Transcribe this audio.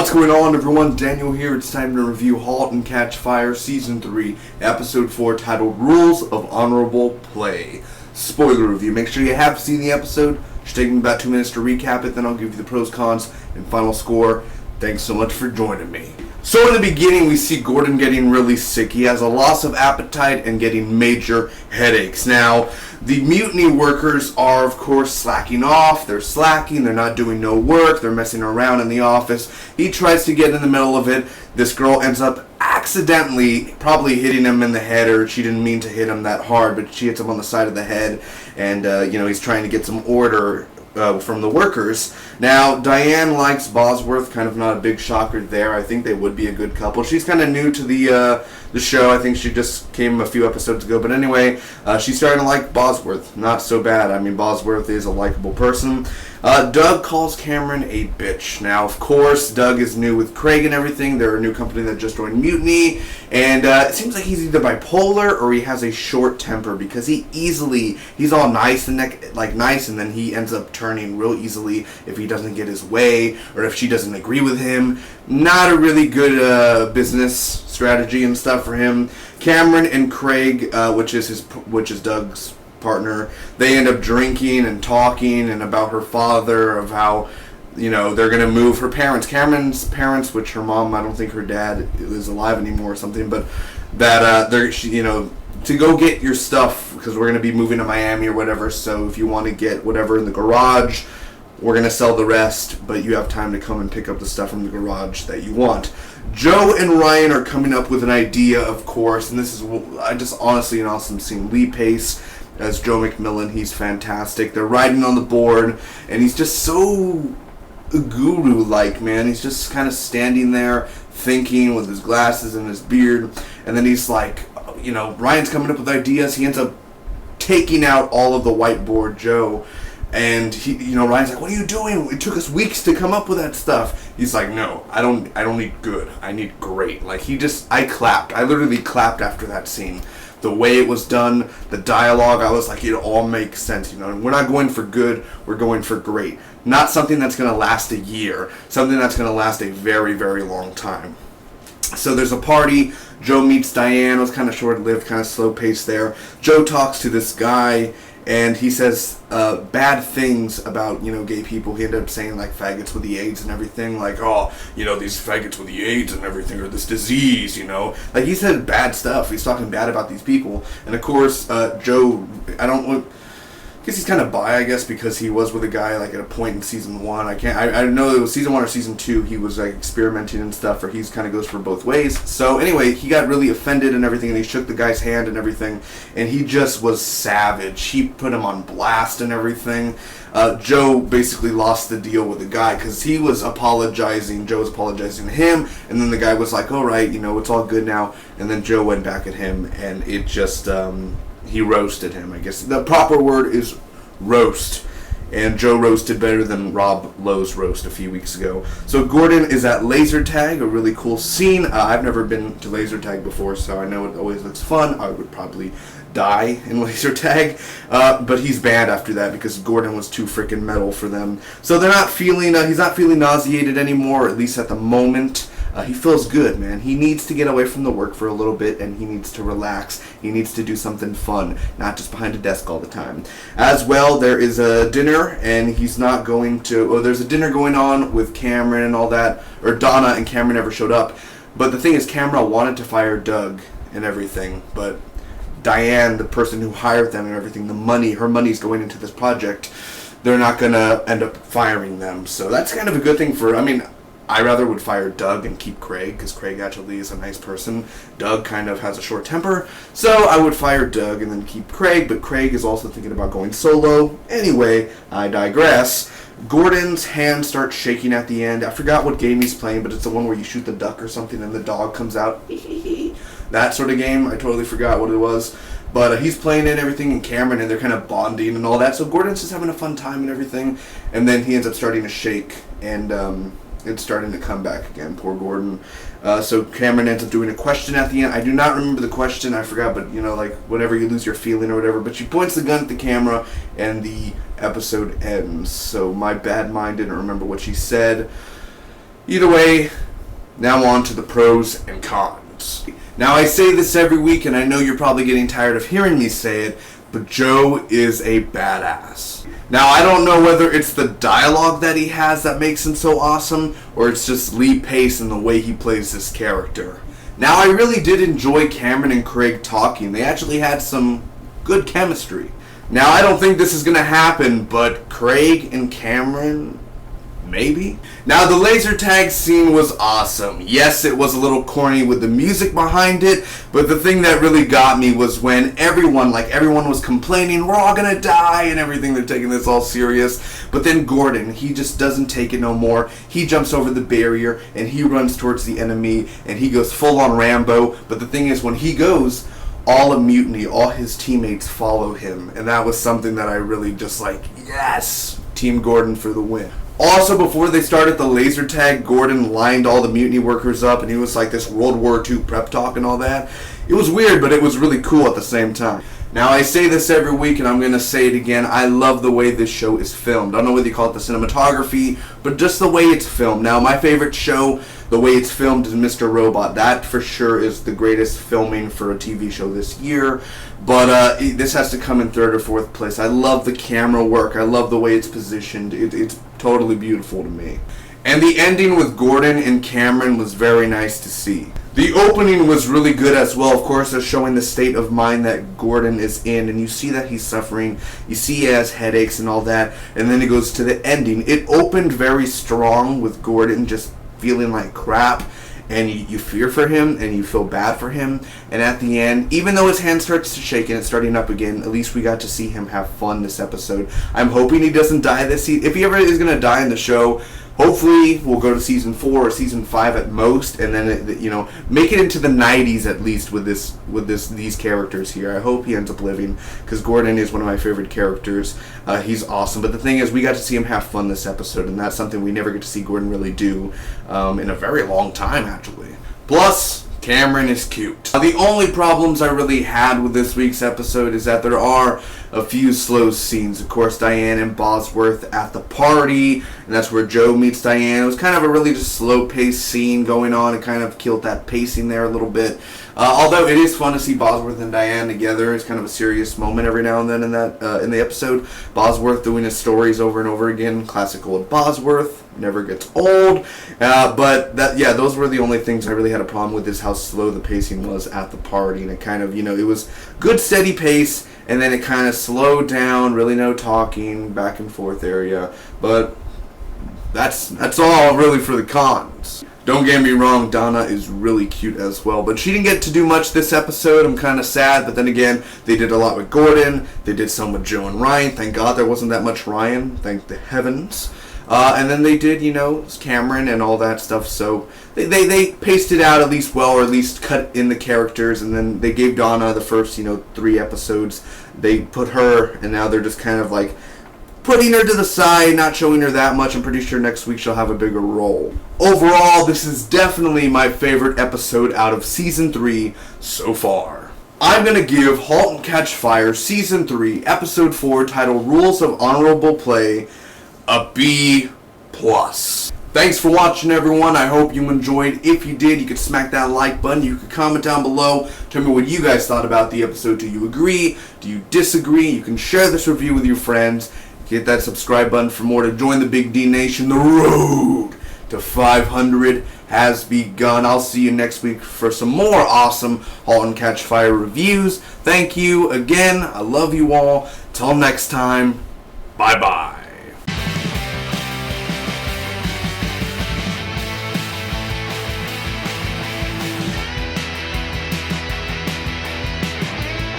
What's going on, everyone? Daniel here. It's time to review Halt and Catch Fire Season 3, Episode 4, titled Rules of Honorable Play. Spoiler review. Make sure you have seen the episode. Should take me about 2 minutes to recap it, then I'll give you the pros, cons, and final score. Thanks so much for joining me. So in the beginning, we see Gordon getting really sick. He has a loss of appetite and getting major headaches. Now, the mutiny workers are, of course, slacking off. They're slacking. They're not doing no work. They're messing around in the office. He tries to get in the middle of it. This girl ends up accidentally probably hitting him in the head, or she didn't mean to hit him that hard, but she hits him on the side of the head, and, he's trying to get some order from the workers. Now, Diane likes Bosworth, kind of not a big shocker there. I think they would be a good couple. She's kind of new to the show. I think she just came a few episodes ago. But anyway, she's starting to like Bosworth. Not so bad. I mean, Bosworth is a likable person. Doug calls Cameron a bitch. Now, of course, Doug is new with Craig and everything. They're a new company that just joined Mutiny. And it seems like he's either bipolar or he has a short temper, because he's all nice and nice, and then he ends up turning real easily if he doesn't get his way or if she doesn't agree with him. Not a really good business strategy and stuff for him. Cameron and Craig, which is Doug's partner, they end up drinking and talking and about her father, of how they're gonna move her parents, Cameron's parents, which her mom, I don't think her dad is alive anymore or something, but that to go get your stuff, because we're gonna be moving to Miami or whatever. So if you want to get whatever in the garage, we're gonna sell the rest, but you have time to come and pick up the stuff from the garage that you want. Joe and Ryan are coming up with an idea, of course, and this is just honestly an awesome scene. Lee Pace as Joe McMillan, he's fantastic. They're riding on the board, and he's just so guru-like, man. He's just kind of standing there thinking with his glasses and his beard, and then he's like, Ryan's coming up with ideas. He ends up taking out all of the whiteboard Joe, and Ryan's like, what are you doing? It took us weeks to come up with that stuff. He's like, no, I don't need good. I need great. I clapped. I literally clapped after that scene. The way it was done, the dialogue, I was like, it all makes sense. We're not going for good, we're going for great. Not something that's going to last a year, something that's going to last a very, very long time. So there's a party. Joe meets Diane. It was kind of short-lived, kind of slow-paced there. Joe talks to this guy, and he says bad things about, gay people. He ended up saying, faggots with the AIDS and everything. These faggots with the AIDS and everything, or this disease, he said bad stuff. He's talking bad about these people. And, of course, Joe, I guess he's kind of bi, I guess, because he was with a guy, at a point in Season 1. I don't know if it was Season 1 or Season 2. He was, experimenting and stuff, or he's kind of goes for both ways. So, anyway, he got really offended and everything, and he shook the guy's hand and everything, and he just was savage. He put him on blast and everything. Joe basically lost the deal with the guy, because he was apologizing. Joe was apologizing to him, and then the guy was like, all right, it's all good now. And then Joe went back at him, and it just, he roasted him, I guess. The proper word is roast. And Joe roasted better than Rob Lowe's roast a few weeks ago. So Gordon is at laser tag, a really cool scene. I've never been to laser tag before, so I know it always looks fun. I would probably die in laser tag, but he's banned after that because Gordon was too freaking metal for them. So they're not feeling, he's not feeling nauseated anymore, at least at the moment. He feels good, man. He needs to get away from the work for a little bit, and he needs to relax. He needs to do something fun, not just behind a desk all the time. As well, there is a dinner, and he's not going to... there's a dinner going on with Cameron and all that, or Donna, and Cameron never showed up. But the thing is, Cameron wanted to fire Doug and everything, but Diane, the person who hired them and everything, her money's going into this project, they're not going to end up firing them. So that's kind of a good thing for... I rather would fire Doug and keep Craig, because Craig actually is a nice person. Doug kind of has a short temper, so I would fire Doug and then keep Craig, but Craig is also thinking about going solo. Anyway, I digress. Gordon's hand starts shaking at the end. I forgot what game he's playing, but it's the one where you shoot the duck or something and the dog comes out. That sort of game. I totally forgot what it was. But he's playing it and everything, and Cameron, and they're kind of bonding and all that. So Gordon's just having a fun time and everything. And then he ends up starting to shake, and it's starting to come back again, poor Gordon. So Cameron ends up doing a question at the end. I do not remember the question, I forgot, but whenever you lose your feeling or whatever. But she points the gun at the camera, and the episode ends. So my bad mind didn't remember what she said. Either way, now on to the pros and cons. Now I say this every week, and I know you're probably getting tired of hearing me say it, but Joe is a badass. Now I don't know whether it's the dialogue that he has that makes him so awesome, or it's just Lee Pace and the way he plays this character. Now I really did enjoy Cameron and Craig talking. They actually had some good chemistry. Now I don't think this is going to happen, but Craig and Cameron, maybe? Now the laser tag scene was awesome. Yes, it was a little corny with the music behind it, but the thing that really got me was when everyone was complaining, we're all gonna die and everything, they're taking this all serious. But then Gordon, he just doesn't take it no more. He jumps over the barrier and he runs towards the enemy and he goes full on Rambo. But the thing is, when he goes, all of Mutiny, all his teammates follow him. And that was something that I really just yes! Team Gordon for the win. Also, before they started the laser tag, Gordon lined all the Mutiny workers up, and he was like this World War II prep talk and all that. It was weird, but it was really cool at the same time. Now, I say this every week, and I'm going to say it again. I love the way this show is filmed. I don't know whether you call it the cinematography, but just the way it's filmed. Now, my favorite show, the way it's filmed, is Mr. Robot. That, for sure, is the greatest filming for a TV show this year. But this has to come in third or fourth place. I love the camera work. I love the way it's positioned. It's totally beautiful to me. And the ending with Gordon and Cameron was very nice to see. The opening was really good as well. Of course, they're showing the state of mind that Gordon is in, and you see that he's suffering. You see he has headaches and all that, and then it goes to the ending. It opened very strong with Gordon just feeling like crap, and you fear for him, and you feel bad for him. And at the end, even though his hand starts to shake and it's starting up again, at least we got to see him have fun this episode. I'm hoping he doesn't die this season. If he ever is going to die in the show, hopefully we'll go to season 4 or season 5 at most, and then make it into the 90s at least with these characters here. I hope he ends up living, because Gordon is one of my favorite characters. He's awesome. But the thing is, we got to see him have fun this episode, and that's something we never get to see Gordon really do in a very long time, actually. Plus, Cameron is cute. Now, the only problems I really had with this week's episode is that there are a few slow scenes. Of course, Diane and Bosworth at the party, and that's where Joe meets Diane. It was kind of a really just slow-paced scene going on. It kind of killed that pacing there a little bit. Although it is fun to see Bosworth and Diane together. It's kind of a serious moment every now and then in the episode. Bosworth doing his stories over and over again. Classic old Bosworth. Never gets old. But those were the only things I really had a problem with, is how slow the pacing was at the party. And it kind of, it was good steady pace, and then it kind of slowed down, really no talking, back and forth area. But that's all really for the cons. Don't get me wrong, Donna is really cute as well, but she didn't get to do much this episode. I'm kind of sad, but then again, they did a lot with Gordon. They did some with Joe and Ryan. Thank God there wasn't that much Ryan. Thank the heavens. And then they did, Cameron and all that stuff. So they paced it out at least well, or at least cut in the characters. And then they gave Donna the first, 3 episodes. They put her, and now they're just kind of putting her to the side, not showing her that much. I'm pretty sure next week she'll have a bigger role. Overall, this is definitely my favorite episode out of Season 3 so far. I'm going to give Halt and Catch Fire Season 3, Episode 4, titled Rules of Honorable Play, a B+. Thanks for watching, everyone. I hope you enjoyed. If you did, you could smack that like button. You could comment down below. Tell me what you guys thought about the episode. Do you agree? Do you disagree? You can share this review with your friends. Hit that subscribe button for more to join the Big D Nation. The road to 500 has begun. I'll see you next week for some more awesome Halt and Catch Fire reviews. Thank you again. I love you all. Till next time, bye-bye.